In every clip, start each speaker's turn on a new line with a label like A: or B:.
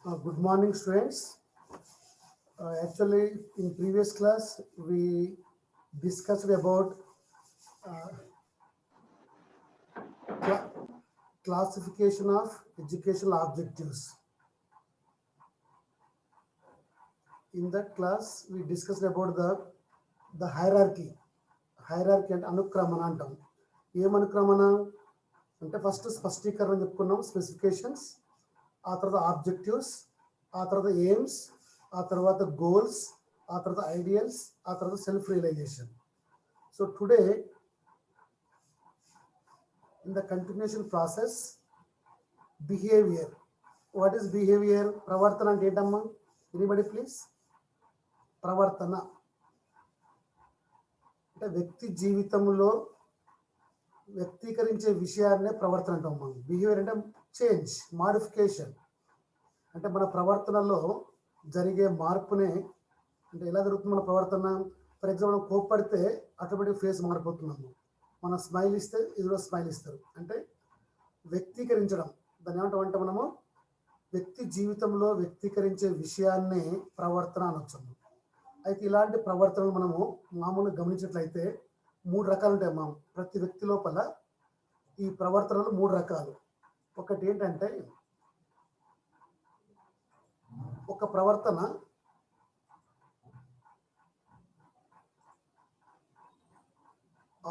A: Good morning, students. Actually, in previous class, we discussed about cla- classification of educational objectives. In that class, we discussed about the hierarchy. Hierarchy అంటే అనుక్రమణ అంటాం. ఏం అనుక్రమణ అంటే first స్పష్టీకరణ చెప్పుకున్నాం, specifications, ఆ తర్వాత objectives, ఆ తర్వాత ఎయిమ్స్, ఆ తర్వాత గోల్స్, ఆ తర్వాత ఐడియల్స్, ఆ తర్వాత self realisation. So today in the continuation process, behavior. What is behavior? ప్రవర్తన అంటే ఏంటమ్మా? Anybody please. ప్రవర్తన అంటే వ్యక్తి జీవితంలో వ్యక్తీకరించే విషయాన్నే ప్రవర్తన అంటాం మనం. బిహేవియర్ అంటే చేంజ్, మాడిఫికేషన్, అంటే మన ప్రవర్తనలో జరిగే మార్పునే. అంటే ఎలా జరుగుతుంది మన ప్రవర్తన? ఫర్ ఎగ్జాంపుల్ కోప్పడితే ఆటోమేటిక్ ఫేస్ మారిపోతున్నాము. మనం స్మైల్ ఇస్తే ఇదిలో స్మైల్ ఇస్తారు. అంటే వ్యక్తీకరించడం, దాన్ని ఏమంటామంటే మనము వ్యక్తి జీవితంలో వ్యక్తీకరించే విషయాన్ని ప్రవర్తన అనొచ్చు. అయితే ఇలాంటి ప్రవర్తనలు మనము మామూలుగా గమనించినట్లయితే 3 రకాలు ఉంటాయి అమ్మా. ప్రతి వ్యక్తి లోపల ఈ ప్రవర్తనలు 3 రకాలు. ఒకటి ఏంటంటే ఒక ప్రవర్తన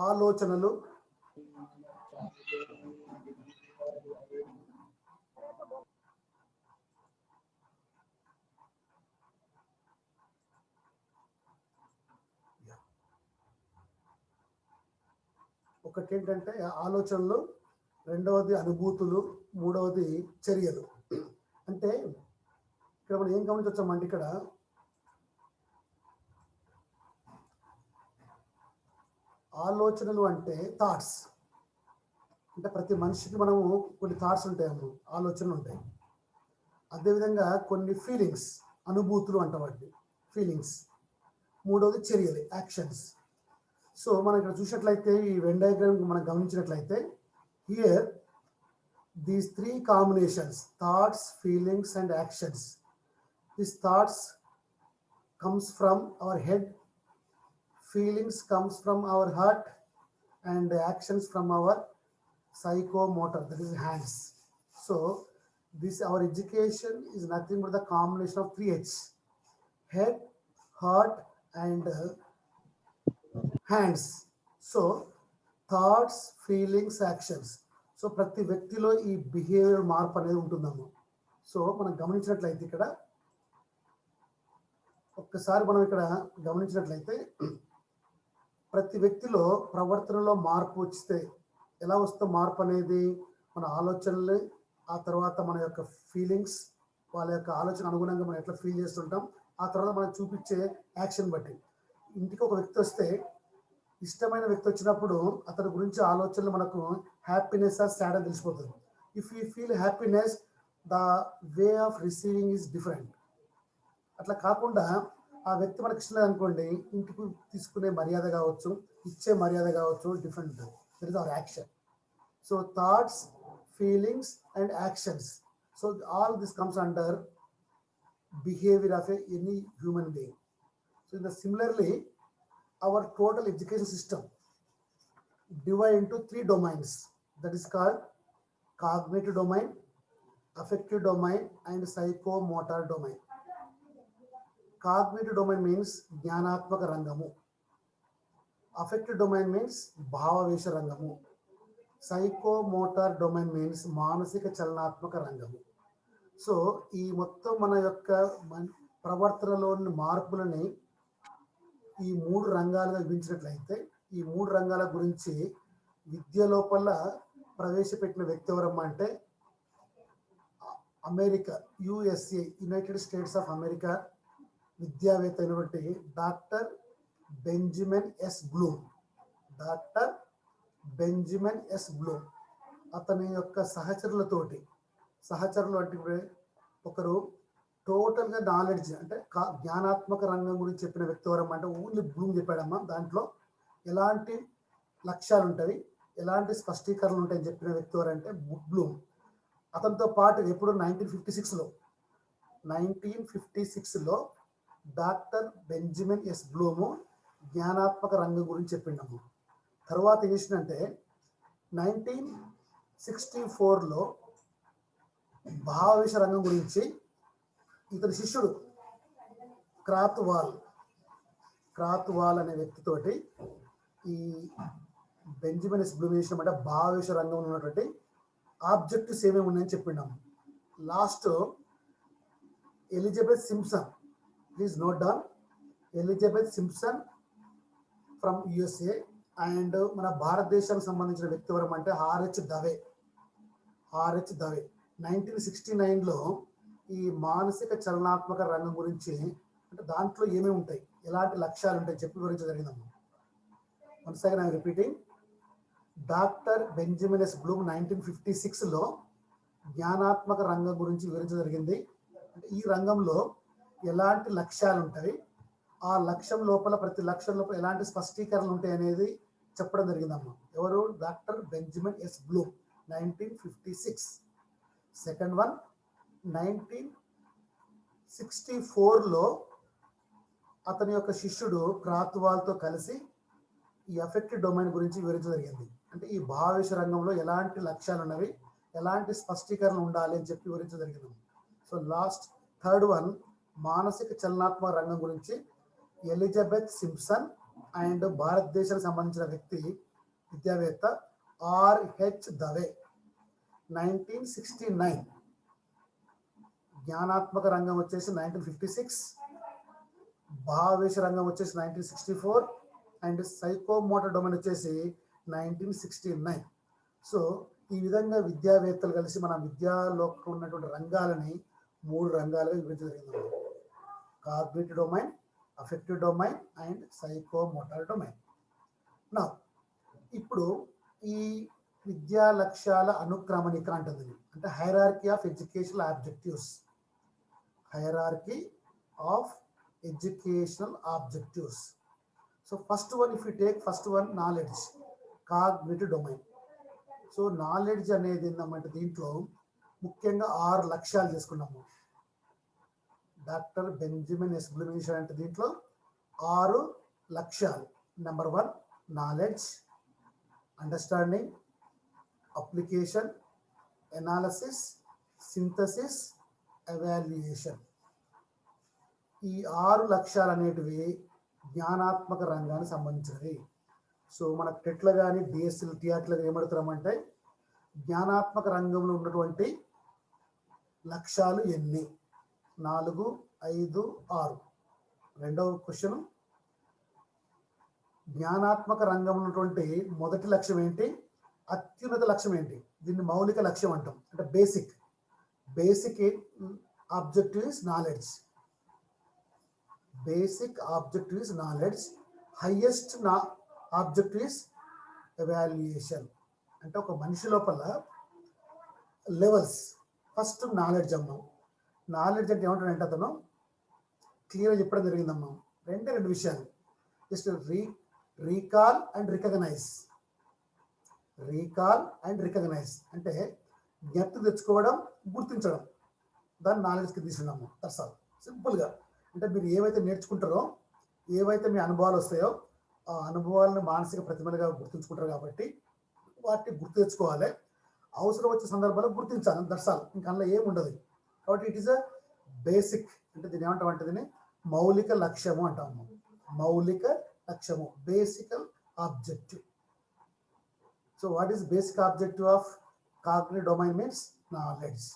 A: ఆలోచనలు, ఒకటి ఏంటంటే ఆలోచనలు, రెండవది అనుభూతులు, మూడవది చర్యలు. అంటే ఇక్కడ మనం ఏం గమనించవచ్చామంటే ఇక్కడ ఆలోచనలు అంటే థాట్స్. అంటే ప్రతి మనిషికి మనము కొన్ని థాట్స్ ఉంటాయమ్మా, ఆలోచనలు ఉంటాయి. అదేవిధంగా కొన్ని ఫీలింగ్స్, అనుభూతులు అంటాం వాటిని, ఫీలింగ్స్. మూడవది చర్యలు, యాక్షన్స్. సో మనం ఇక్కడ చూసినట్లయితే ఈ వెన్ డయాగ్రామ్ మనం గమనించినట్లయితే here these 3 combinations, thoughts, feelings and actions. These thoughts comes from our head, feelings comes from our heart, and actions from our psychomotor, that is hands. So this our education is nothing but the combination of 3 H: head, heart and hands. So thoughts, feelings, actions. So ప్రతి వ్యక్తిలో ఈ behaviour మార్పు అనేది ఉంటుందమ్మా. So మనం గమనించినట్లయితే ఇక్కడ ఒక్కసారి మనం ఇక్కడ గమనించినట్లయితే ప్రతి వ్యక్తిలో ప్రవర్తనలో మార్పు వస్తే ఎలా వస్తుంది మార్పు అనేది? మన ఆలోచనలు, ఆ తర్వాత మన యొక్క ఫీలింగ్స్, వాళ్ళ యొక్క ఆలోచన అనుగుణంగా మనం ఎట్లా ఫీల్ చేస్తుంటాం, ఆ తర్వాత మనం చూపించే యాక్షన్ బట్టి. ఇంటికి ఒక వ్యక్తి వస్తే, ఇష్టమైన వ్యక్తి వచ్చినప్పుడు అతని గురించి ఆలోచనలు మనకు హ్యాపీనెస్ ఆర్ సాడ్ అని తెలిసిపోతుంది. If you feel happiness, the way of receiving is different. అట్లా కాకుండా ఆ వ్యక్తి మనకి ఇష్టం లేదనుకోండి, ఇంటికి తీసుకునే మర్యాద కావచ్చు, ఇచ్చే మర్యాద కావచ్చు, different. That is our action. So thoughts, feelings and actions. So all this comes under behaviour of any human being. So in the similarly our total education system divide into 3 domains, that is called cognitive domain, affective domain and psychomotor domain. Cognitive domain means జ్ఞానాత్మక రంగము, affective domain means భావవేశ రంగము, psychomotor domain means మానసిక చలనాత్మక రంగము. So ఈ మొత్తం మన యొక్క ప్రవర్తనలోని మార్పులని ఈ 3 రంగాలుగా విభజించినట్లయితే, ఈ 3 రంగాల గురించి విద్య లోపల ప్రవేశపెట్టిన వ్యక్తి ఎవరమ్మా అంటే America, USA, united states of America విద్యావేత్త అయినటువంటి doctor Benjamin S Bloom. Doctor Benjamin S Bloom అతని యొక్క సహచరులు అంటే ఒకరు టోటల్గా నాలెడ్జ్ అంటే జ్ఞానాత్మక రంగం గురించి చెప్పిన వ్యక్తి ఎవరమ్మా అంటే ఓన్లీ బ్లూమ్ చెప్పాడమ్మా. దాంట్లో ఎలాంటి లక్ష్యాలు ఉంటాయి, ఎలాంటి స్పష్టీకరణలు ఉంటాయని చెప్పిన వ్యక్తి ఎవరంటే బ్లూమ్. అతనితో పాటు ఎప్పుడు 1956లో 1956లో డాక్టర్ బెంజమిన్ ఎస్ బ్లూము జ్ఞానాత్మక రంగం గురించి చెప్పిండము. తర్వాత ఏం చేసిందంటే 1964లో భావవిష రంగం గురించి ఇతని శిష్యుడు క్రాత్వాల్ అనే వ్యక్తితోటి ఈ బెంజమిన్ ఎస్ బ్లూమ్ చేసినమాట భావవిష రంగంలో ఉన్నటువంటి ఆబ్జెక్టివ్స్ ఏమేమి ఉన్నాయని చెప్పిండాము. Last Elizabeth Simpson, please note down, Elizabeth Simpson from USA. And మన భారతదేశానికి సంబంధించిన వ్యక్తి ఎవరు అంటే ఆర్హెచ్ దవే. 1969లో ఈ మానసిక చలనాత్మక రంగం గురించి, అంటే దాంట్లో ఏమేమి ఉంటాయి, ఎలాంటి లక్ష్యాలు ఉంటాయి చెప్పి వివరించడం జరిగిందమ్మా. Once again I'm repeating, doctor Benjamin S Bloom 1956లో జ్ఞానాత్మక రంగం గురించి వివరించడం జరిగింది. అంటే ఈ రంగంలో ఎలాంటి లక్ష్యాలు ఉంటాయి, ఆ లక్ష్యం లోపల ప్రతి లక్ష్యం లోపల ఎలాంటి స్పష్టీకరణలు ఉంటాయి అనేది చెప్పడం జరిగిందమ్మా. ఎవరు? Doctor Benjamin S Bloom 1956. Second one 1964లో అతని యొక్క శిష్యుడు క్రాత్వాల్తో కలిసి ఈ అఫెక్టివ్ డొమైన్ గురించి వివరించడం జరిగింది. అంటే ఈ భావవిష రంగంలో ఎలాంటి లక్ష్యాలు ఉన్నవి, ఎలాంటి స్పష్టీకరణ ఉండాలి అని చెప్పి వివరించడం జరిగింది. సో లాస్ట్ థర్డ్ వన్ మానసిక చలనాత్మక రంగం గురించి ఎలిజబెత్ సింప్సన్ అండ్ భారతదేశానికి సంబంధించిన వ్యక్తి విద్యావేత్త ఆర్హెచ్ దవే 1969. జ్ఞానాత్మక రంగం వచ్చేసి 1956, భావవేశ రంగం వచ్చేసి 1964 అండ్ సైకోమోటర్ డొమైన్ వచ్చేసి 1969. సో ఈ విధంగా విద్యావేత్తలు కలిసి మన విద్యాలో ఉన్నటువంటి రంగాలని 3 రంగాలుగా విభజించడం జరిగింది. Cognitive domain, affective domain and psychomotor domain. నా ఇప్పుడు ఈ విద్యా లక్ష్యాల అనుక్రమణిక అంటుంది, అంటే hierarchy of educational objectives. Hierarchy of educational objectives. So first one, if you take first one, knowledge, cognitive domain. So knowledge అనేది ఏంటంటే దీంట్లో ముఖ్యంగా 6 లక్ష్యాలు చేసుకున్నాము. డాక్టర్ బెంజమిన్ ఎస్ బ్లూమ్ అంటే దీంట్లో 6 లక్ష్యాలు. Number 1 knowledge, understanding, application, analysis, synthesis, evaluation. ఈ 6 లక్ష్యాలు అనేటివి జ్ఞానాత్మక రంగానికి సంబంధించినవి. సో మన టెట్లో కానీ డిఎస్సీలు టీఆర్టీలో ఏమడుతున్నామంటే జ్ఞానాత్మక రంగంలో ఉన్నటువంటి లక్ష్యాలు ఎన్ని? 4, 5, 6. రెండవ క్వశ్చన్, జ్ఞానాత్మక రంగంలో ఉన్నటువంటి మొదటి లక్ష్యం ఏంటి, అత్యున్నత లక్ష్యం ఏంటి? దీన్ని మౌలిక లక్ష్యం అంటాం. అంటే basic objective is knowledge. Basic objective is knowledge. Highest objective is evaluation. అంటే ఒక మనిషి లోపల లెవెల్స్. ఫస్ట్ నాలెడ్జ్ అమ్మాం. నాలెడ్జ్ అంటే ఏమంటాడంటే అతను క్లియర్గా చెప్పడం జరిగిందమ్మా. రెండు విషయాలు, just recall and recognise. Recall and recognise అంటే జ్ఞప్తి తెచ్చుకోవడం, గుర్తించడం. దాన్ని నాలెడ్జ్కి తీసుకున్నాము. దట్స్ ఆల్, సింపుల్గా. అంటే మీరు ఏవైతే నేర్చుకుంటారో, ఏవైతే మీ అనుభవాలు వస్తాయో ఆ అనుభవాలను మానసిక ప్రతిమలుగా గుర్తుంచుకుంటారు కాబట్టి వాటిని గుర్తు తెచ్చుకోవాలి. అవసరం వచ్చే సందర్భాల్లో గుర్తించాలి. దట్స్ ఆల్, ఇంకా అందులో ఏమి ఉండదు. కాబట్టి ఇట్ ఈస్ అ బేసిక్. అంటే దీన్ని ఏమంటాం అంటే దీన్ని మౌలిక లక్ష్యము అంటాము. మౌలిక లక్ష్యము, బేసికల్ objective. So what is basic objective of cognitive domain means knowledge.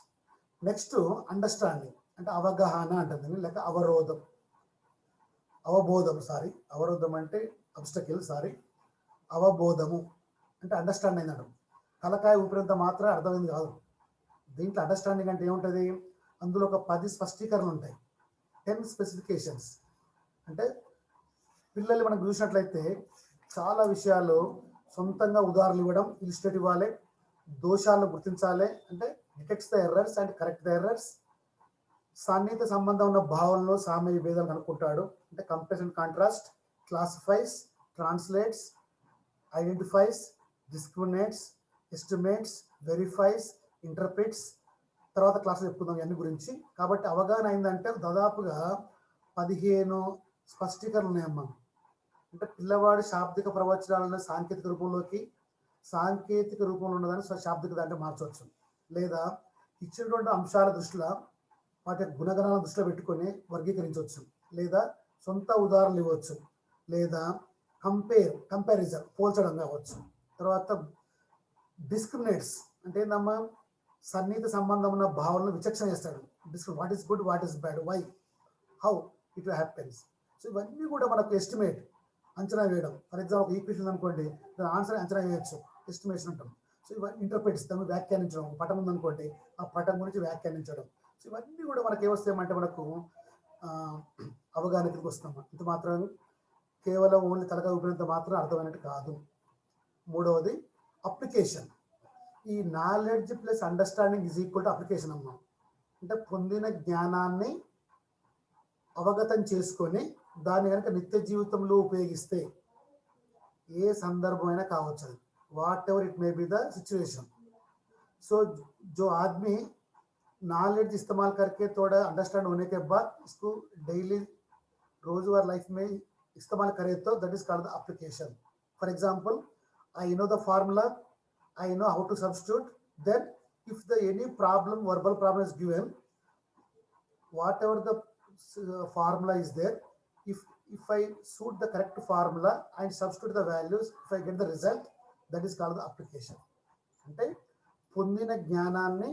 A: Next understanding అంటే అవగాహన అంటుంది, లేక అవబోధం అవరోధం అంటే అబ్స్టకిల్, అవబోధము అంటే అండర్స్టాండింగ్ అంటాం. తలకాయ ఊపిరంత మాత్రం అర్థమైంది కాదు. దీంట్లో అండర్స్టాండింగ్ అంటే ఏముంటుంది, అందులో ఒక 10 స్పష్టీకరణలు ఉంటాయి, 10 స్పెసిఫికేషన్స్. అంటే పిల్లలు మనం చూసినట్లయితే చాలా విషయాలు సొంతంగా ఉదాహరణలు ఇవ్వడం, ఇలిస్ట్రేట్ ఇవ్వాలి, దోషాలను గుర్తించాలి, అంటే detects the errors and correct the errors. సాన్నిహిత సంబంధం ఉన్న భావనలో సామ్య విభేదాలు కనుక్కుంటాడు, అంటే compares and contrast, classifies, translates, identifies, discriminates, estimates, verifies, interprets, తర్వాత క్లాసులో చెప్పుకుందాం ఇవన్నీ గురించి. కాబట్టి అవగాహన అయిందంటే దాదాపుగా 15 స్పష్టీకరణలు ఉన్నాయమ్మా. అంటే పిల్లవాడి శాబ్దిక ప్రవచనాలను సాంకేతిక రూపంలోకి, సాంకేతిక రూపంలో ఉన్నదాన్ని శాబ్దిక దాంట్లో మార్చవచ్చు. లేదా ఇచ్చినటువంటి అంశాల దృష్టిలో వాటి యొక్క గుణగణాలను దృష్టిలో పెట్టుకొని వర్గీకరించవచ్చు. లేదా సొంత ఉదాహరణలు ఇవ్వచ్చు. లేదా కంపారిజన్ పోల్చడం కావచ్చు. తర్వాత డిస్క్రిమినేట్స్ అంటే ఏందమ్మా, సన్నిహిత సంబంధం ఉన్న భావనలు విచక్షణ చేస్తాడు. What is good, what is bad, why, how it happens. So ఇవన్నీ కూడా మనకు ఎస్టిమేట్, అంచనా వేయడం. ఫర్ ఎగ్జాంపుల్ ఈక్వేషన్ అనుకోండి, దాని ఆన్సర్ అంచనా వేయచ్చు, ఎస్టిమేషన్ అంటాం. సో ఇవన్నీ ఇంటర్ప్రిట్స్, దాన్ని వ్యాఖ్యానించడం. పటం ఉందనుకోండి, ఆ పటం గురించి వ్యాఖ్యానించడం. సో ఇవన్నీ కూడా మనకి ఏమొస్తాయంటే మనకు అవగాహనకి వస్తాం. ఇంత మాత్రం కేవలం ఓన్లీ తలగా ఊపినంత మాత్రం అర్థమైనట్టు కాదు. మూడవది అప్లికేషన్. ఈ knowledge plus understanding is equal to application అన్నాం. అంటే పొందిన జ్ఞానాన్ని అవగతం చేసుకొని దాన్ని కనుక నిత్య జీవితంలో ఉపయోగిస్తే ఏ సందర్భమైనా కావచ్చు, అది whatever it may be the situation. So जो आदमी नॉलेज इस्तेमाल करके थोड़ा अंडरस्टैंड होने के बाद इसको डेली रोजवार लाइफ में इस्तेमाल करे तो that is called the application. For example, I know the formula, I know how to substitute, then if the any problem, verbal problem is given, whatever the formula is there, if I suit the correct formula and substitute the values, if I get the result, that is called the application. అంటే పొందిన జ్ఞానాన్ని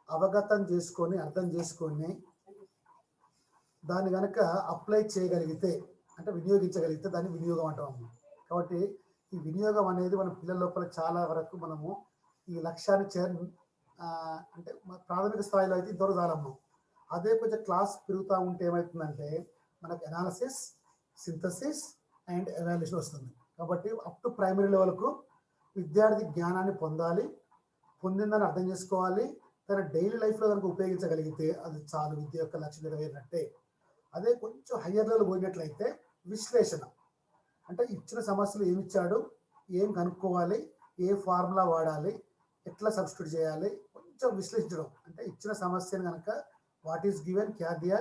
A: అవగతం చేసుకొని అర్థం చేసుకొని దాన్ని కనుక apply చేయగలిగితే, అంటే వినియోగించగలిగితే దాన్ని వినియోగం అంటాము. కాబట్టి ఈ వినియోగం అనేది మన పిల్లల లోపల చాలా వరకు మనము ఈ లక్ష్యాన్ని అంటే ప్రాథమిక స్థాయిలో అయితే ఇంతవరకు చాలమ్మ. అదే కొంచెం క్లాస్ పెరుగుతూ ఉంటే ఏమవుతుందంటే మనకు ఎనాలిసిస్, సింథసిస్ అండ్ ఎవాల్యుయేషన్ వస్తుంది. కాబట్టి అప్ టు ప్రైమరీ లెవెల్కు విద్యార్థి జ్ఞానాన్ని పొందాలి, పొందిందని అర్థం చేసుకోవాలి, తన డైలీ లైఫ్లో కనుక ఉపయోగించగలిగితే అది చాలు, విద్య యొక్క లక్ష్యం నెరవేరినట్టే. అదే కొంచెం హయ్యర్ లెవెల్ పోయినట్లయితే విశ్లేషణ, అంటే ఇచ్చిన సమస్యలు ఏమి ఇచ్చాడు, ఏం కనుక్కోవాలి, ఏ ఫార్ములా వాడాలి, ఎట్లా సబ్స్టిట్యూట్ చేయాలి, కొంచెం విశ్లేషించడం. అంటే ఇచ్చిన సమస్యను కనుక వాట్ ఈస్ గివెన్, క్యా దియా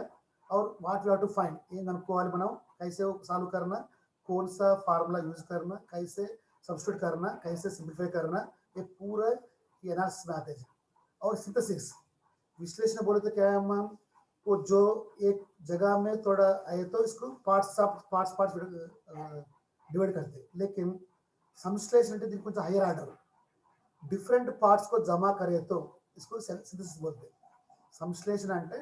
A: और what we have to find, ఏం కనుక్కోవాలి మనం, कैसे सॉल्व करना, कौन सा फार्मूला यूज करना, कैसे सब्स्टिट्यूट करना, कैसे सिंप्लीफाई करना, ये पूरा एनालिसिस में आते हैं. और सिंथेसिस, विश्लेषण बोले तो क्या है हम, वो जो एक जगह में थोड़ा आए तो इसको पार्ट्स डिवाइड करते. लेकिन संश्लेषण అంటే దీనికి కొంచెం హైయర్ ఆర్డర్, డిఫరెంట్ పార్ట్స్ को जमा करे तो इसको सिंथेसिस बोलते हैं. సంశ్లేషణ అంటే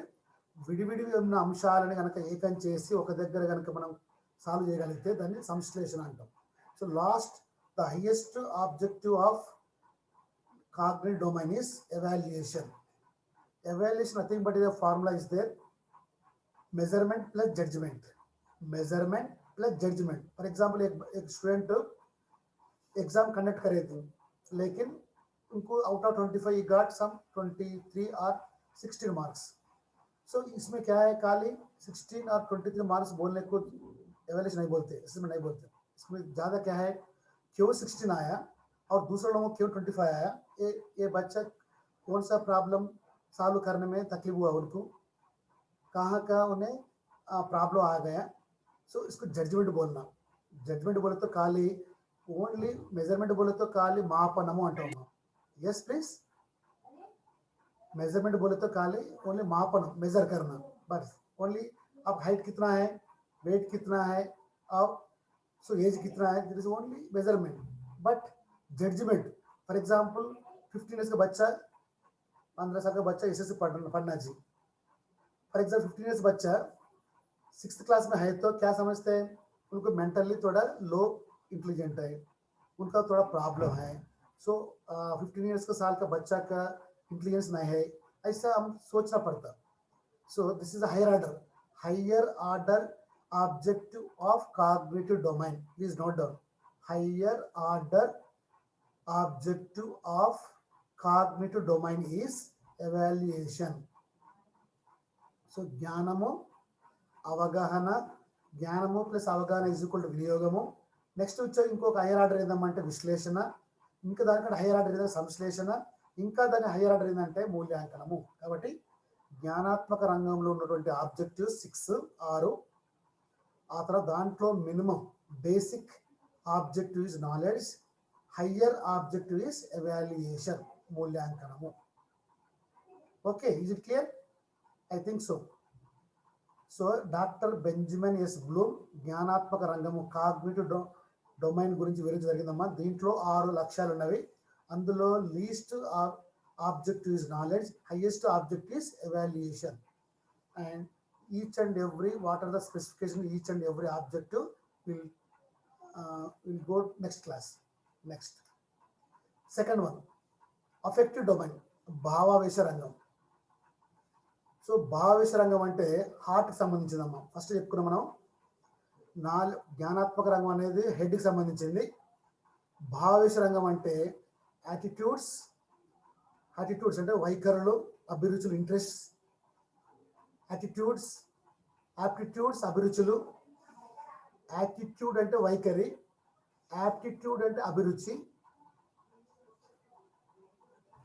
A: విడివిడిగా ఉన్న అంశాలను కనుక ఏకం చేసి ఒక దగ్గర కనుక మనం సాల్వ్ చేయగలిగితే దాన్ని సంశ్లేషణ అంటాం. So last, the highest objective of cognitive domain is evaluation. Evaluation nothing but the formula is there, measurement plus judgement, measurement plus judgement. For example एक स्टूडेंट एग्जाम कंडक्ट करे थे, लेकिन उनको आउट ऑफ 25 गॉट सम 23 और 16 marks. सो इसमें क्या है, खाली 16 और 23 मार्क्स बोलने को एवेल्यूशन नहीं बोलते, इसमें नहीं बोलते. इसमें ज़्यादा क्या है, क्यों 16 आया और दूसरे लोगों को क्यों 25 आया, ये बच्चा कौन सा प्रॉब्लम सॉल्व करने में तकलीफ हुआ, उनको कहाँ कहाँ उन्हें प्रॉब्लम आ गया. सो इसको जजमेंट बोलना. जजमेंट बोले तो खाली ओनली, मेजरमेंट बोले तो खाली मापनము అంటాము. Yes please. मेजरमेंट बोले तो खाली ओनली मापन, मेजर करना, बस ओनली. अब हाइट कितना है, वेट कितना है, अब सो एज कितना है, this is only measurement. But judgement, for example 15 years का बच्चा, 15 साल का बच्चा एसएससी पढ़ना जी. फॉर एग्जाम्पल 15 इयर्स बच्चा 6th क्लास में है तो क्या समझते हैं, उनको मेंटली थोड़ा लो इंटेलिजेंट है, उनका थोड़ा प्रॉब्लम है. सो 15 इयर्स का साल का बच्चा का इंटेलिजेंस नहीं है, ऐसा हम सोचना पड़ता. So this is higher order objective of cognitive domain. Please note down, higher order objective of cognitive domain is evaluation. So జ్ఞానము, అవగాహన, జ్ఞానము ప్లస్ అవగాహన ఈజ్ ఈక్వల్ టు వినియోగము. నెక్స్ట్ వచ్చే ఇంకొక హైయర్ ఆర్డర్ ఏదమ్మంటే విశ్లేషణ, ఇంకా దానికంటే హైయర్ ఆర్డర్ ఏదైనా సంశ్లేషణ, ఇంకా దాని హయ్యర్ ఆర్డర్ ఏంటంటే మూల్యాంకనము. కాబట్టి జ్ఞానాత్మక రంగంలో ఉన్నటువంటి ఆబ్జెక్టివ్ 6 ఆ తర్వాత దాంట్లో minimum basic objective is knowledge, higher objective is evaluation మూల్యాంకనము. Okay, is it clear? I think so. So doctor Benjamin S Bloom జ్ఞానాత్మక రంగము కాగ్నిటివ్ డొమైన్ గురించి వివరించి జరిగిందమ్మా. దీంట్లో 6 లక్ష్యాలు ఉన్నవి. అందులో least objective is knowledge, highest objective is evaluation. And each and every what are the specification each and every objective will go next class. Next, second one, affective domain, భావావేశ రంగం. So భావావేశ రంగం అంటే హార్ట్కి సంబంధించిందమ్మా. ఫస్ట్ చెప్పుకున్నాం మనం. జ్ఞానాత్మక రంగం అనేది హెడ్కి సంబంధించింది. భావావేశ రంగం అంటే యాటిట్యూడ్స్ అంటే వైఖరులు, అభిరుచులు, ఇంట్రెస్ట్. యాటిట్యూడ్స్, యాప్టిట్యూడ్స్ అభిరుచులు. యాటిట్యూడ్ అంటే వైఖరి, యాప్టిట్యూడ్ అంటే అభిరుచి.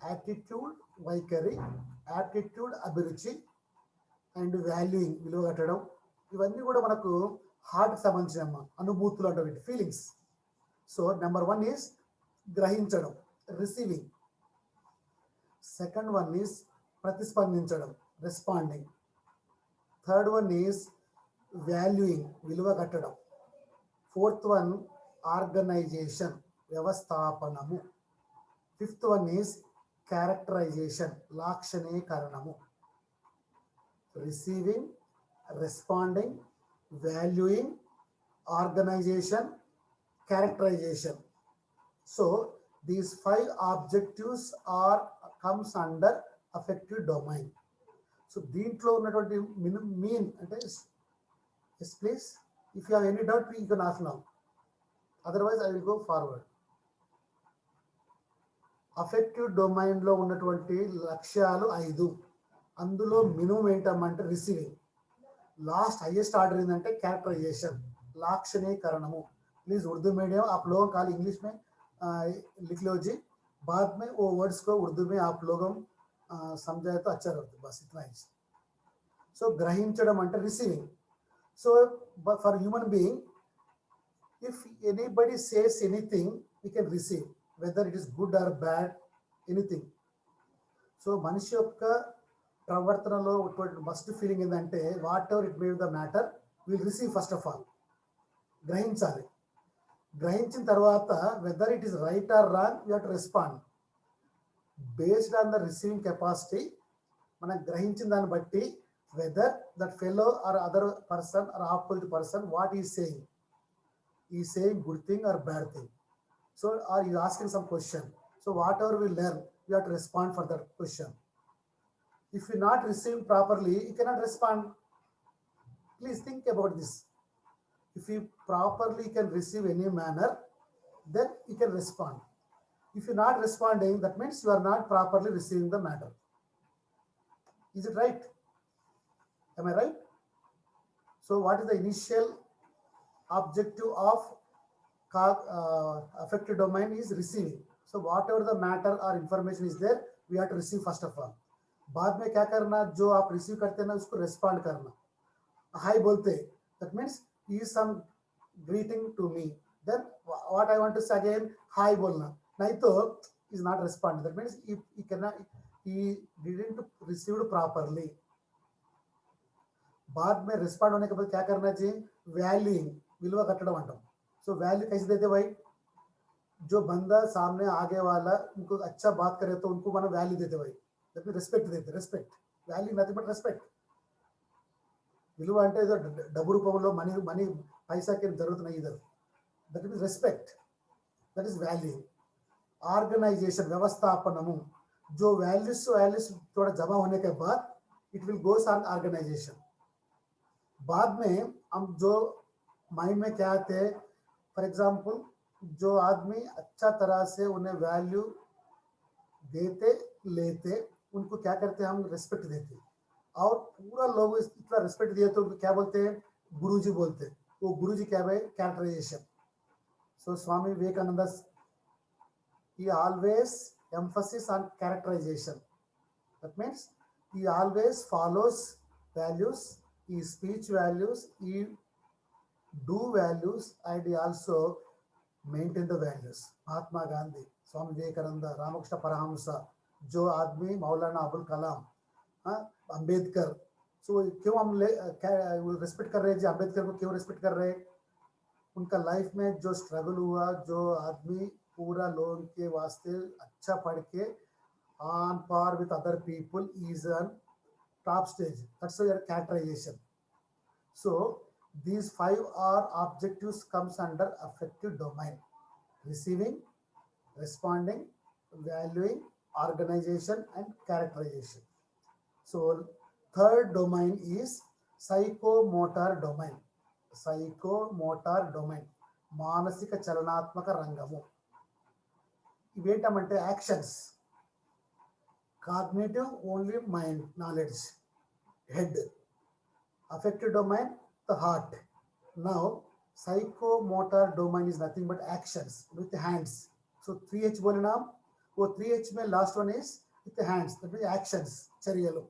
A: యాటిట్యూడ్ వైఖరి, యాప్టిట్యూడ్ అభిరుచి, అండ్ వాల్యూయింగ్ విలువ కట్టడం. ఇవన్నీ కూడా మనకు హార్ట్కి సంబంధించిన అనుభూతులు అంటే ఫీలింగ్స్. సో నెంబర్ 1 ఈజ్ గ్రహించడం, రిసీవింగ్. సెకండ్ వన్ ఈజ్ ప్రతిస్పందించడం, responding. Third one is valuing, విలువ కట్టడం. ఫోర్త్ వన్ ఆర్గనైజేషన్, వ్యవస్థాపనము. ఫిఫ్త్ వన్ ఈజ్ క్యారెక్టరైజేషన్, లాక్షణీకరణము. Receiving, responding, valuing, organisation, characterization. So these 5 objectives comes under affective domain. So దీంట్లో ఉన్నటువంటి mean అంటే yes please, if you have any doubt you can ask now, otherwise I will go forward. affective domain లో ఉన్నటువంటి లక్ష్యాలు 5. అందులో minimum ఏంటంటే receiving. Last highest order ఏంటంటే characterisation, లాక్షణీకరణము. Please Urdu medium आप लोगों का इंग्लिश में लिख लो जी, बाद में वो वर्ड्स को उर्दू में आप लोगों समझाए तो अच्छा रहता. बस इतना ही. सो ग्रहिंचडम అంటే receiving. So for human being if anybody says anything we can receive whether it is good or bad, anything. So మనిషి యొక్క ప్రవర్తనలో ఫస్ట్ ఫీలింగ్ ఏంటంటే whatever it may be the matter will receive. First of all గ్రహించాలి. గ్రహించిన తర్వాత whether it is right or wrong you have to respond based on the receiving capacity. మనం గ్రహించిన దాన్ని బట్టి whether that fellow or other person or opposite person what is saying, ఈ saying good thing or bad thing. So are you asking some question. So whatever we learn you have to respond for that question. If you not receive properly you cannot respond. Please think about this. If you properly can receive any manner, then you can respond. If you're not responding, that means you are not properly receiving the matter. Is it right? Am I right? So what is the initial objective of affective domain is receiving. So whatever the matter or information is there, we have to receive first of all. बाद में क्या करना, जो आप receive करते हैं ना उसको रेस्पॉन्ड करना. हाय बोलते, that means is some greeting to me, then what I want to say again, hi bolna. Nahi to is not responding, that means he cannot, he didn't receive properly. बाद में respond होने के बाद क्या करना चाहिए, valuing, विलुवा कट्टड़म अंटाम. So value कैसे देते भाई, जो बंदा सामने आगे वाला उनको अच्छा बात करे तो उनको मानो value देते भाई, that means respect देते. respect, value nothing but respect. విలువ అంటే ఏదో డబ్బు రూపంలో మనీ పైసాకి జరుగుతున్నాయి ఇద్దరు. That is respect, that is value. Organisation, व्यवस्थापनము. जो वैल्यूज थोड़ा जमा होने के बाद it will goes on organisation. बाद में हम जो माइंड में क्या आते हैं, फॉर एग्जांपल जो आदमी अच्छा तरह से उन्हें वैल्यू देते लेते उनको क्या करते हैं, हम रिस्पेक्ट देते. और पूरा लोग इतना रिस्पेक्ट दिया तो क्या बोलते हैं, गुरुजी बोलते. वो गुरुजी क्या है, characterisation. So Swami Vivekananda he always emphasis on characterization. That means he always follows values, he speech values, he do values, and he also maintain the values. Mahatma Gandhi, Swami Vivekananda, Ramakrishna Paramahansa, जो आदमी मौलाना अबुल कलाम, हाँ, अम्बेडकर. सो क्यों हम respect कर रहे हैं जी, अम्बेडकर को क्यों रेस्पेक्ट कर रहे हैं? उनका लाइफ में जो स्ट्रगल हुआ, जो आदमी पूरा लोगों के वास्ते अच्छा पढ़ के on par with other people is on top stage. That's your characterization. So these five are objectives comes under affective domain: receiving, responding, valuing, organization, and characterization. So third domain is psychomotor domain. psychomotor domain మానసిక చలనాత్మక రంగము. ఇవేంటంటే actions. Cognitive only mind, knowledge, head. Affective domain, the heart. Now psychomotor domain is nothing but actions with the hands. So 3H बोले नाम, वो 3H में last one is with the hands, that means actions, चर्यలు.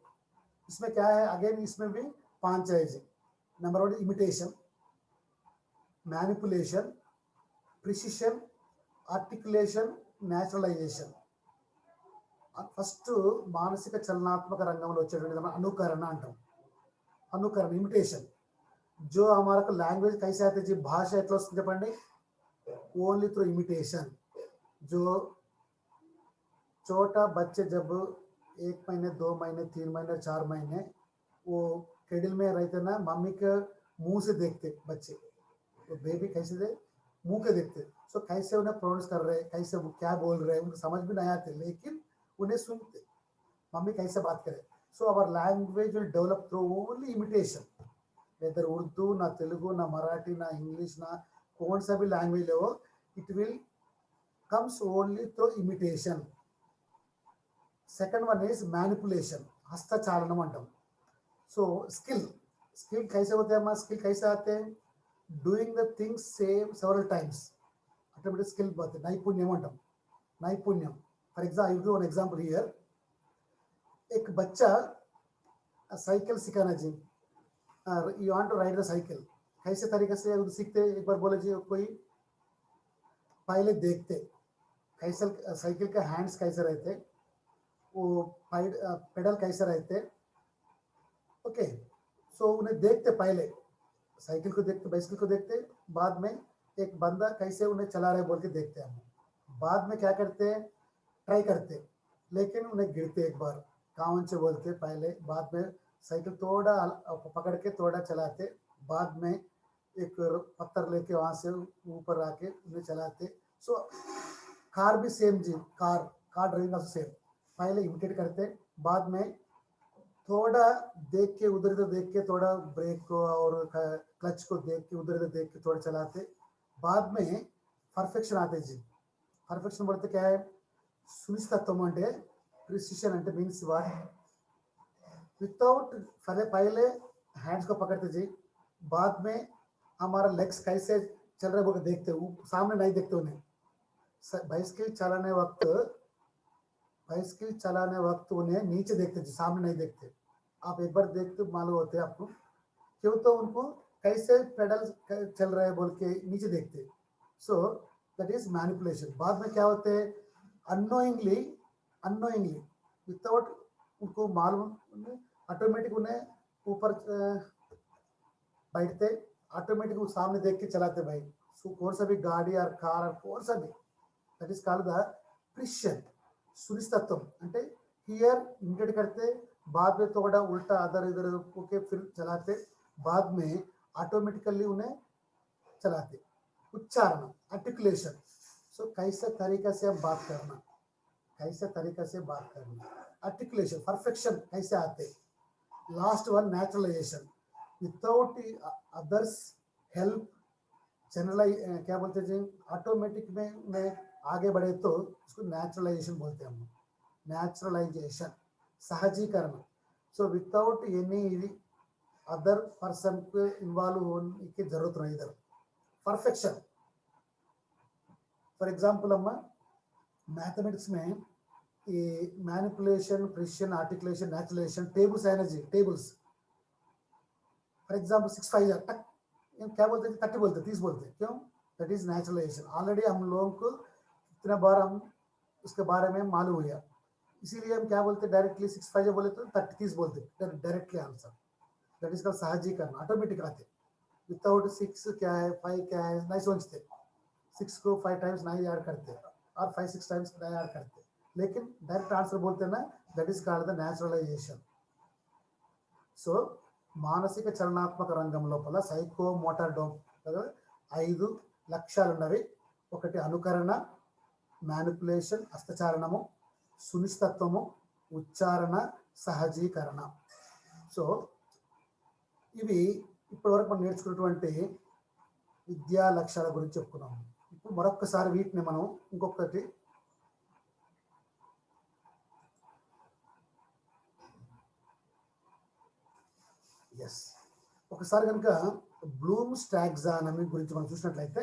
A: इसमें क्या है? Again इसमें भी पांच है जी. Number one imitation, manipulation, precision, articulation, naturalisation. First మానసిక చలనాత్మక రంగంలో వచ్చేటువంటి అనుకరణ అంటాం. అనుకరణ, ఇమిటేషన్. जो हमारा को लैंग्वेज कैसे आते जी, भाषा एट्ला वस्तुंदी चेप्पंడి? Only through imitation. जो छोटा बच्चे जब 1 महीने 2 महीने 3 महीने 4 महीने वो क्रेडिल में रहते ना, मम्मी के मुंह से देखते बच्चे, तो बेबी कैसे दे मुंह के देखते. सो कैसे उन्हें प्रोनाउंस कर रहे, कैसे वो क्या बोल रहे हैं, उनको समझ भी नहीं आते, लेकिन उन्हें सुनते मम्मी कैसे बात करे. So our language will develop through only imitation. Whether Urdu, ना तेलुगु, ना मराठी, ना इंग्लिश, ना कौन सा भी लैंग्वेज हो, it will comes only through imitation. Second one is manipulation, हस्तचालनम अंटाम. सो स्किल कैसे होते हैं? स्किल कैसे आते हैं? Doing the things same several times, automatic skill बोलते हैं. नैपुण्यम अंटाम, नैपुण्यम. For example, I will give one example here. एक बच्चा साइकिल सिखाना जी, you want to ride the cycle, कैसे तरीके से सीखते? एक बार बोले जी, कोई पहले देखते कैसे साइकिल के हैंड्स कैसे रहते, वो पेडल कैसे रहते. ओके, सो उन्हें देखते, पहले साइकिल को देखते, बाइसिकल को देखते, बाद में एक बंदा कैसे उन्हें चला रहे बोल के देखते हम. बाद में क्या करते हैं? ट्राई करते, लेकिन उन्हें गिरते एक बार कावन से बोलते पहले, बाद में साइकिल थोड़ा पकड़ के थोड़ा चलाते, बाद में एक पत्थर लेके वहां से ऊपर आके उन्हें चलाते. सो कार भी सेम जी, कार ड्राइविंग ऑल्सो सेम. पहले इमिटेट करते, बाद में थोड़ा देख के, उधर इधर देख के, थोड़ा ब्रेक को और क्लच को देख के, उधर इधर देख के थोड़ा चलाते, बाद में परफेक्शन आते जी. परफेक्शन बोलते क्या है? सुनिश्चितत्व అంటే प्रिसिशन అంటే मीन्स व्हाट, विदाउट पहले हैंड्स को पकड़ते जी, बाद में हमारा लेग्स कैसे चल रहे बोल देखते, सामने नहीं देखते उन्हें. बाइसिकल चलाने वक्त उन्हें नीचे देखते जी, सामने नहीं देखते. आप एक बार देखते मालूम होते हैं आपको क्यों, तो उनको कैसे पेडल चल रहा है बोल के नीचे देखते. So that is manipulation. बाद में क्या होते हैं? अननोइंगली विदाउट उनको मालूम, ऑटोमेटिक उन्हें ऊपर बैठते, ऑटोमेटिक वो सामने देख के चलाते भाई. सो कौन सा भी गाड़ी और कार और कौन सा भी, that is called the precision. सुनिश्चितत्व అంటే हियर इमिटेट करते, बाद में थोड़ा उल्टा अदर इधर होके फिर चलाते, बाद में ऑटोमेटिकली उन्हें चलाते. उच्चारण, आर्टिकुलेशन. सो कैसे तरीका से हम बात करना, कैसे तरीका से बात करना. आर्टिकुलेशन, परफेक्शन कैसे आते. Last one naturalisation, without others help. Generalise क्या बोलते हैं जी, ऑटोमेटिक में आगे बढ़े तो उसको नेचुरलाइजेशन बोलते हैं हम. नेचुरलाइजेशन, सहजीकरण. So without any other person को इन्वॉल्व होने की जरूरत नहीं इधर. परफेक्शन, फॉर एग्जाम्पल अम्मा मैथमेटिक्स में ये manipulation, precision, articulation, naturalization, tables energy, tables for example 6 5 टक, क्या बोलते हैं 30 बोलते हैं 30 बोलते हैं, क्यों? That is naturalisation. ऑलरेडी हम लोगों को इतना बार हम उसके बारे में मालूम हुआ, इसीलिए हम क्या बोलते हैं डायरेक्टली 6 5 बोले तो 30 30 बोलते हैं directly answer. That is called सहजीकरण, ऑटोमेटिक आते विदाउट 6 क्या है 5 क्या है नहीं सोचते, 6 को 5 टाइम्स नहीं ऐड करते और 5 6 टाइम्स नहीं ऐड करते, लेकिन डायरेक्ट आंसर बोलते हैं ना, that is called the naturalisation. So మానసిక చలనాత్మక రంగం లోపల సైకో మోటార్ డోమ్ 5 లక్ష్యాలు ఉన్నవి. ఒకటి అనుకరణ, మ్యానిపులేషన్ హస్తచారణము, సునిశ్చితత్వము, ఉచ్చారణ, సహజీకరణ. సో ఇవి ఇప్పటివరకు మనం నేర్చుకున్నటువంటి విద్యా లక్ష్యాల గురించి చెప్పుకున్నాము. ఇప్పుడు మరొకసారి వీటిని మనం ఇంకొకటి ఎస్ ఒకసారి కనుక బ్లూమ్స్ టాక్సానమీ గురించి మనం చూసినట్లయితే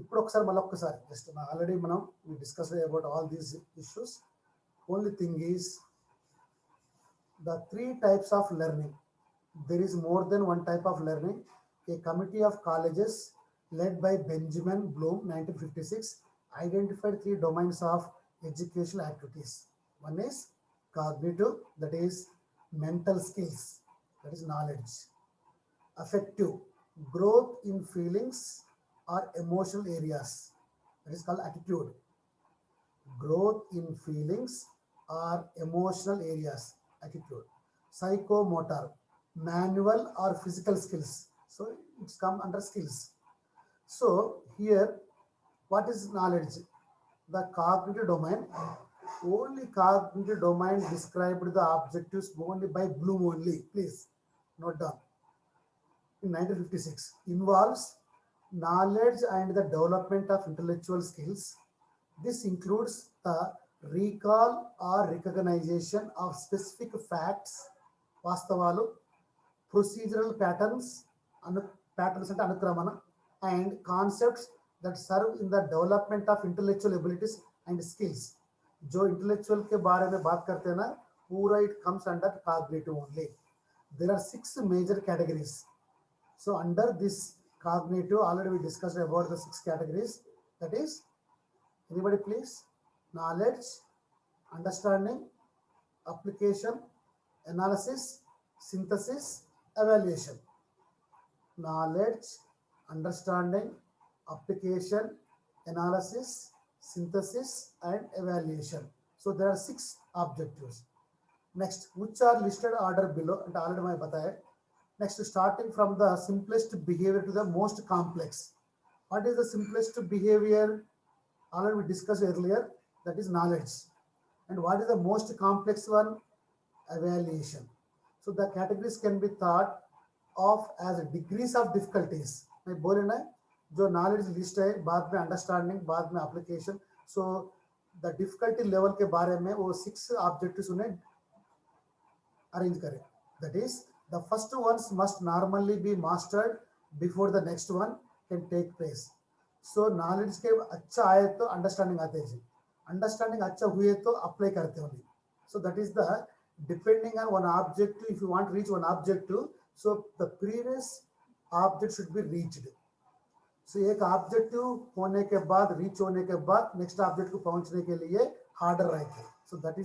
A: ఇప్పుడు ఒకసారి మళ్ళీ ఒక్కసారి జస్ట్ ఆల్రెడీ మనం discuss about all these issues. Only thing is the 3 types of learning. There is more than one type of learning. A committee of colleges led by Benjamin Bloom 1956 identified 3 domains of educational activities. One is cognitive, that is mental skills, that is knowledge. Affective, growth in feelings or emotional areas, that is called attitude. Growth in feelings or emotional areas, attitude. Psychomotor, manual or physical skills, so it's come under skills. So here what is knowledge? The cognitive domain, only cognitive domain described the objectives only by Bloom only, please note down, in 1956, involves knowledge and the development of intellectual skills. This includes the recall or recognition of specific facts, vastavalu, procedural patterns, patterns and anukramana, and concepts that serve in the development of intellectual abilities and skills. जो intellectual के बारे में बात करते हैं ना, पूरा it comes under cognitive only. There are 6 major categories. So under this cognitive, already we discussed about the 6 categories. That is, anybody please? Knowledge, understanding, application, analysis, synthesis, evaluation. Knowledge, understanding, application, analysis, synthesis and evaluation. So there are 6 objectives. Next, which are listed order below, and already मैं बताया. Next, starting from the simplest behavior to the most complex. What is the simplest behavior? Already we discussed earlier, that is knowledge. And what is the most complex one? Evaluation. So the categories can be thought of as degrees of difficulties. मैं बोले ना, जो knowledge list है, बाद में understanding, बाद में application. So the difficulty level के बारे में वो 6 objectives उन्हें arrange करें. That is, the first ones must normally be mastered before the next one can take place. So knowledge के अच्छा आए तो understanding आते हैं जी, understanding अच्छा हुए तो apply करते होंगे. So that is the depending on one objective. If you want to reach one objective, so the previous object should be reached. So एक objective होने के बाद, reach होने के बाद next object को पहुंचने के लिए harder रहते हैं. So that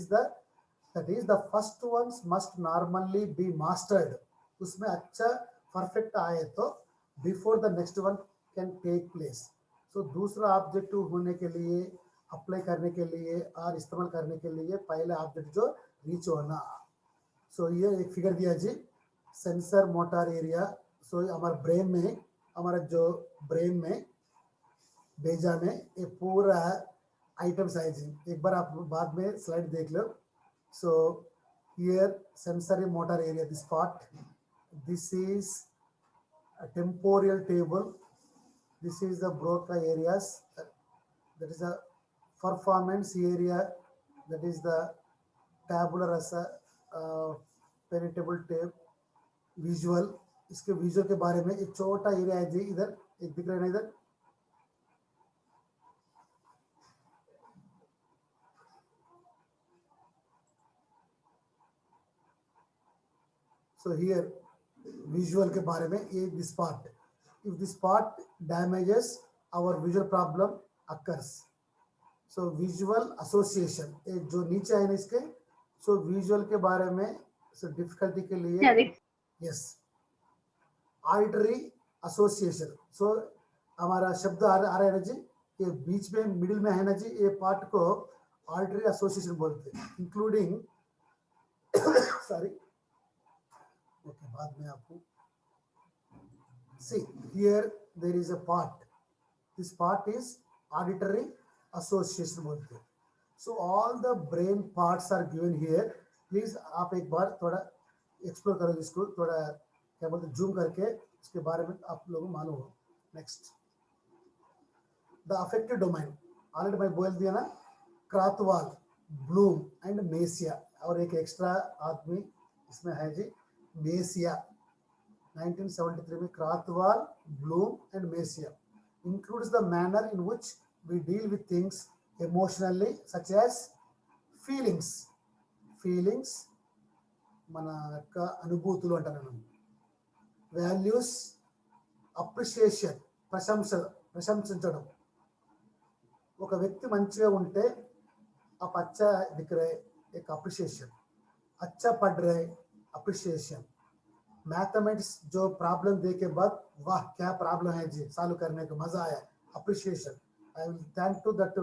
A: is the first ones must normally be mastered. उसमें अच्छा perfect आए तो before the next one can take place. So दूसरा objective होने के लिए, अप्लाई करने के लिए और इस्तेमाल करने के लिए पहले ऑब्जेक्ट जो रीच होना. सो ये एक फिगर दिया जी, सेंसर मोटर एरिया. सो हमारे ब्रेन में, हमारा जो ब्रेन में भेजा में ये पूरा आइटम्स है जी. एक बार आप बाद में स्लाइड देख लो. So here sensory motor area, this part, this is a temporal table, this is the Broca areas, that is a performance area, that is the tabular rasa, पेरिटेबल टेप, विजुअल. इसके visual के बारे में एक छोटा area है जी, इधर एक दिख रहा है ना, इधर So here visual के बारे में ये this part. If this part damages, our visual problem occurs. So visual association ये जो नीचे है ना इसके, so visual के बारे में so difficulty के लिए yes auditory association. So हमारा शब्द आ रहा है ना जी, ये बीच में मिडिल में है ना जी, ये पार्ट को auditory association बोलते हैं, including sorry okay बाद में आपको see here there is a part, this part is auditory association बोलते हैं. So all the brain parts are given here. Please आप एक बार थोड़ा एक्सप्लोर करो इसको, थोड़ा क्या बोलते हैं जूम करके इसके बारे में आप लोगों को मालूम हो. Next the affective domain already मैं बोल दिया ना, क्राथवाल, ब्लूम एंड मेसिया, और एक एक्स्ट्रा आदमी इसमें है जी मेसिया. 1973 में Krathwohl, Bloom and Masia includes the manner in which we deal with things emotionally such as feelings. Feelings మన యొక్క అనుభూతులు అంటారు. వాల్యూస్, అప్రిషియేషన్ ప్రశంసించడం. ఒక వ్యక్తి మంచిగా ఉంటే आप अच्छा दिख रहे एक अप्रिशिएशन, अच्छा पढ़ रहे अप्रिशिएशन. मैथमेटिक्स जो प्रॉब्लम दे के बाद वाह क्या प्रॉब्लम है जी, सॉल्व करने को मजा आया, appreciation. I will thank to that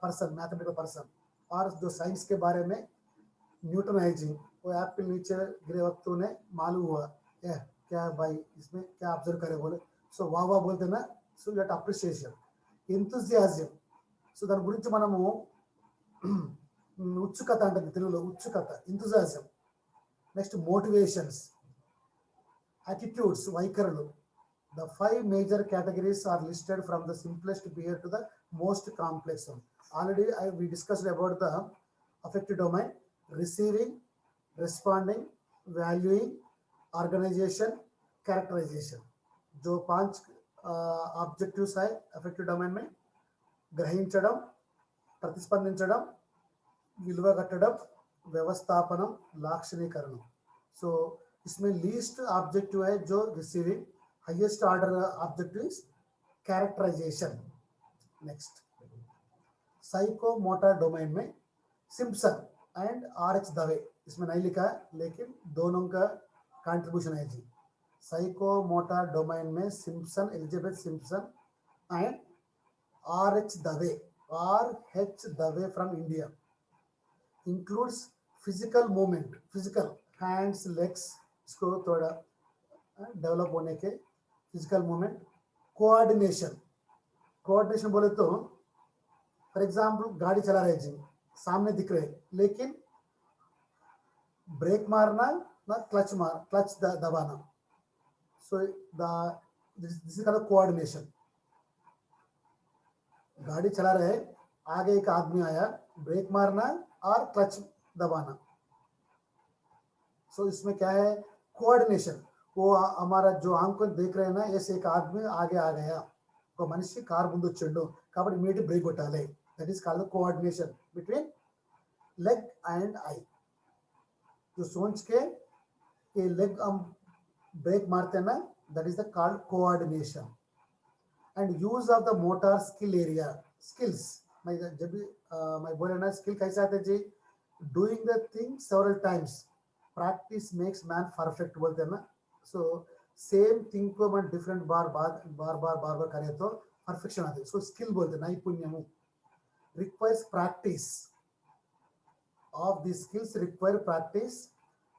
A: person, mathematical person. और जो साइंस के बारे में न्यूटन है जी, वो एप्पल नीचे गिरे वक्त उन्हें मालूम हुआ क्या भाई इसमें क्या ऑब्जर्व करे बोले, सो वाह वाह बोलते ना, so that appreciation. Enthusiasm, so దాని గురించి మనము ఉత్సుకత అంటే తెలుగులో ఉత్సుకత, ఎంతూజియాజం. నెక్స్ట్ మోటివేషన్స్, attitudes, వైఖరులు. The 5 major categories are listed from the simplest behavior to the most complex one. Already we discussed about the affective domain: receiving, responding, valuing, organization, characterization. जो 5 objectives है affective domain में: గ్రహించడం, ప్రతిస్పందించడం, విలువ కట్టడం, వ్యవస్థాపనం, లాక్షణీకరణం. సో इसमें लीस्ट ऑब्जेक्टिव है जो receiving, highest order objective is characterisation. Next psychomotor domain में सिम्पसन एंड आर.एच. दवे, इसमें नहीं लिखा है लेकिन दोनों का कंट्रीब्यूशन है जी. साइकोमोटर डोमेन में Simpson, Elizabeth Simpson and R H. Dave, R H. Dave from India, includes physical movement, physical hands, legs, इसको थोड़ा डेवलप होने के फिजिकल मूवमेंट. कोऑर्डिनेशन, कोऑर्डिनेशन बोले तो फॉर एग्जांपल गाड़ी चला रहे जी, सामने दिख रहे लेकिन ब्रेक मारना ना क्लच दबाना, सो दिस इज कॉल्ड कोऑर्डिनेशन. गाड़ी चला रहे, आगे एक आदमी आया, ब्रेक मारना और क्लच दबाना. सो इसमें क्या है, कोऑर्डिनेशन. वो हमारा जो आंख को देख रहे हैं ना, ऐसे एक आदमी आगे आ गया, ఒక మనిషి కార్ ముందు వచ్చాడు కాబట్టి ఇమీడియట్ బ్రేక్ కొట్టాలి. That is called coordination between leg and I. जो सोच के ये लेग हम ब्रेक मारते हैं ना, that is the called coordination. And use of the motor skill area, skills. मैं जब भी मैं बोले ना स्किल कैसे आते जी, doing the thing several times, practice makes man perfect बोलते हैं ना. सो सेम थिंग को मैं डिफरेंट बार करें तो परफेक्शन आते हैं. सो स्किल बोलते हैं, नैपुण्यము. Requires practice, of these skills require practice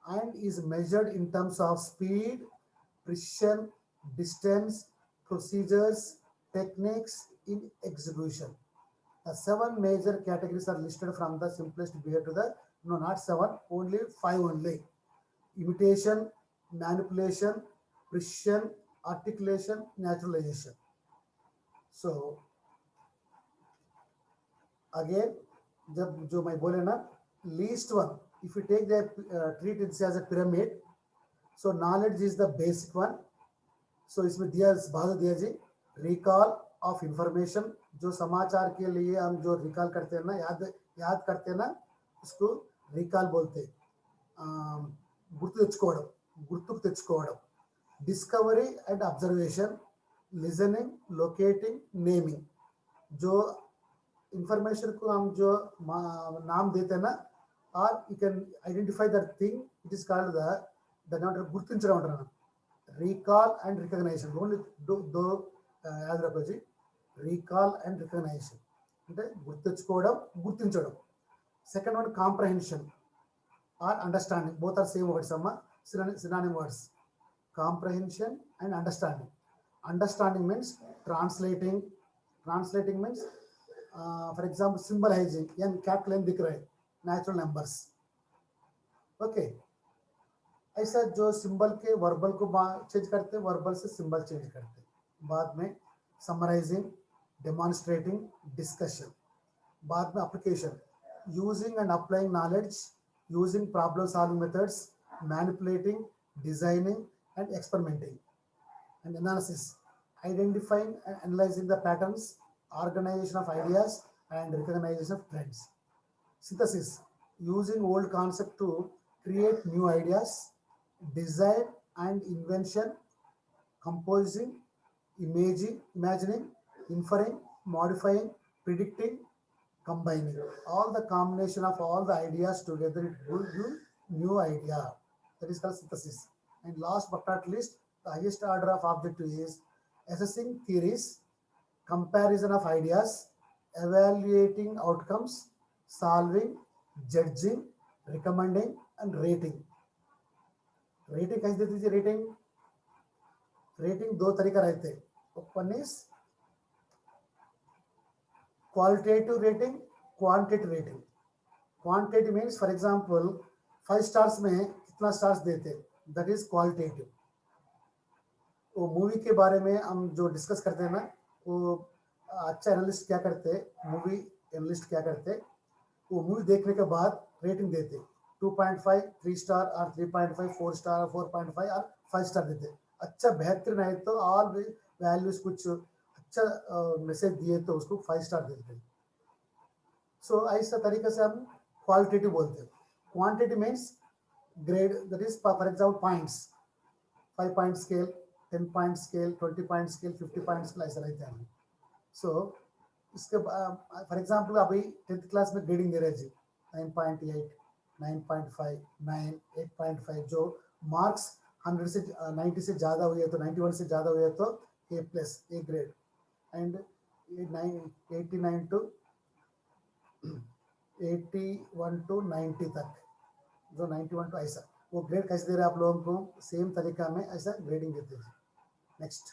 A: and is measured in terms of speed, precision, distance, procedures, techniques in execution. The 7 major categories are listed from the simplest behavior to the, no not 7, only 5 only: imitation, manipulation, precision, articulation, naturalization. So again जब जो मैं बोले ना least one, if you take the treat it as a pyramid, so knowledge is the basic one. So इसमें दिया भाग दिया जी, recall of information, जो समाचार के लिए हम जो रिकॉल करते हैं ना, याद करते हैं ना, उसको रिकॉल बोलते हैं. గుర్తు తెచ్చుకోవడం, గుర్తుకు తెచ్చుకోవడం, discovery and observation, listening, locating, naming. जो इंफॉर्मेशन को हम जो नाम देते हैं ना, और you can identify that thing, it is called the గుర్తించడం అంటారు, recall and recognization, only though as రకోజీ, రీకాల్ అండ్ రికగ్నైజేషన్ అంటే గుర్తించుకోవడం, గుర్తించడం. Second one comprehension or understanding, both are same words అమ్మ, synonym words. Comprehension and understanding. Understanding means translating. Translating means, for example, symbolizing. यानी capital n दिख रहा है, natural numbers. Okay. ऐसा जो सिंबल के वर्बल को चेंज करते, वर्बल से सिंबल चेंज करते. बाद में समराइजिंग, डेमोन्स्ट्रेटिंग, डिस्कशन. बाद में application, using and applying knowledge, using problem solving methods, manipulating, designing and experimenting. And analysis, identifying and analyzing the patterns, organization of ideas and recognition of trends. Synthesis, using old concept to create new ideas, design and invention, composing, imagining, inferring, modifying, predicting, combining. All the combination of all the ideas together, it will give new idea. That is called synthesis. And last but not least, the highest order of objective is assessing theories, comparison of ideas, evaluating outcomes, solving, judging, recommending, and rating. Rating कैसे देती थी? Rating दो तरीका रहते हैं. One is qualitative rating, quantitative rating. Quantitative means for example 5 stars में कितना stars देते, दैट इज क्वालिटेटिव. वो मूवी के बारे में हम जो डिस्कस करते हैं ना, वो अच्छा एनालिस्ट क्या करते, मूवी एनालिस्ट क्या करते, वो मूवी देखने के बाद रेटिंग देते, 2.5 3 स्टार और 3.5 4 स्टार, 4.5 और 5 स्टार देते. अच्छा बेहतरीन है तो ऑल वैल्यूज कुछ अच्छा मैसेज दिए तो उसको 5 स्टार देते. सो ऐसा तरीके से हम क्वालिटेटिव बोलते हैं. Quantity means grade, that is for example points, 5 point scale, 10 point scale, 20 point scale, 50 point scale, ऐसा रहता है. सो इसके फॉर एग्जाम्पल अभी 10th क्लास में ग्रेडिंग दे रहे जी, 9.8, 9.5, 9, 8.5. जो मार्क्स 100 से 90 से ज़्यादा हुए तो 91 से ज़्यादा हुए तो A+, A grade. And 89 to 81 to 90 तक, जो 91 टू ऐसा, वो ग्रेड कैसे दे रहे हैं आप लोगों को, सेम तरीका में ऐसा ग्रेडिंग देते हैं. Next,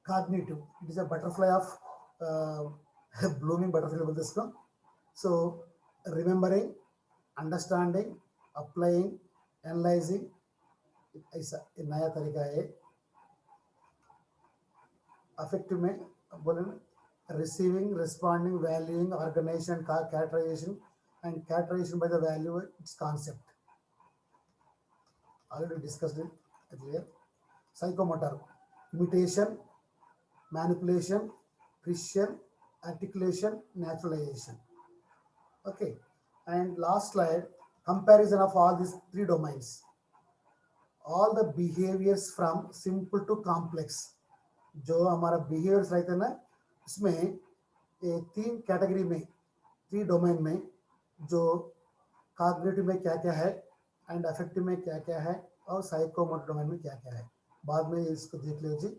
A: cognitive, it is a butterfly of blooming butterfly बोलते इसको. So remembering, understanding, applying, analyzing, ऐसा ये नया तरीका है. affective में बोले receiving, responding, valuing, organization, characterization, and characterization by the value its concept. Already discussed it earlier. Psychomotor, imitation, manipulation, precision, articulation, naturalization. Okay, and last slide, comparison of all these 3 domains. All the behaviors from simple to complex, जो हमारा behaviours रहते हैं ना, इसमें 3 category में, 3 domain में, जो cognitive में क्या क्या है, एंड अफेक्टिव में क्या क्या है, और साइकोमोटर डोमेन में क्या क्या है. बाद में इसको देख लीजिए.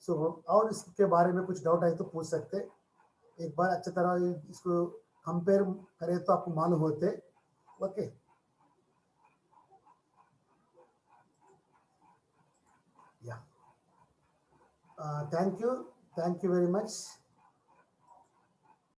A: सो और इसके बारे में कुछ डाउट आए तो पूछ सकते, एक बार अच्छी तरह इसको कंपेयर करें तो आपको मालूम होते. ओके, या थैंक यू वेरी मच.